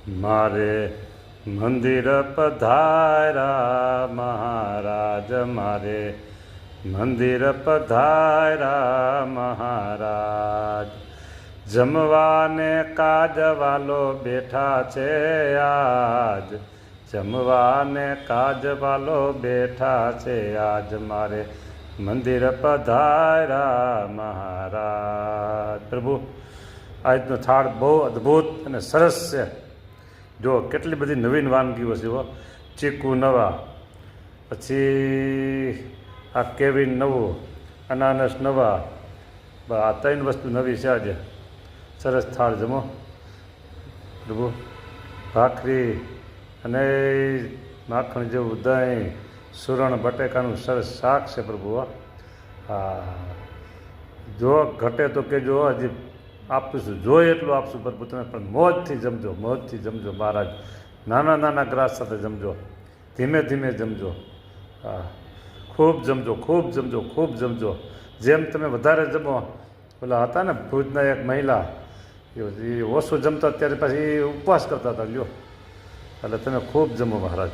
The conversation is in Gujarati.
મારે મંદિર પધાર્યા મહારાજ, મારે મંદિર પધાર્યા મહારાજ, જમવાને કાજવાલો બેઠા છે આજ, જમવાને કાજવાલો બેઠા છે આજ, મારે મંદિર પધાર્યા મહારાજ. પ્રભુ આજનો થાળ બહુ અદ્ભુત અને સરસ છે. જો કેટલી બધી નવીન વાનગીઓ છે. ચીકુ નવા, પછી આ કેવિન નવું, અનાનસ નવા, આ ત્રણ વસ્તુ નવી છે આજે. સરસ થાળ જમો પ્રભુ. ભાખરી અને માખણ જેવું દહીં, સુરણ બટેકાનું સરસ શાક છે પ્રભુ. હા, જો ઘટે તો કહેજો, હજી આપીશું, જોઈએ એટલું આપશું પ્રભુ. તમે પણ મોજથી જમજો, મોજથી જમજો મહારાજ. નાના નાના ગ્રાસ સાથે જમજો, ધીમે ધીમે જમજો. હા, ખૂબ જમજો, ખૂબ જમજો, ખૂબ જમજો. જેમ તમે વધારે જમો, પેલા હતા ને ભુજના એક મહિલા, એ ઓછું જમતા ત્યારે પાછી એ ઉપવાસ કરતા હતા. લ્યો, એટલે તમે ખૂબ જમો મહારાજ.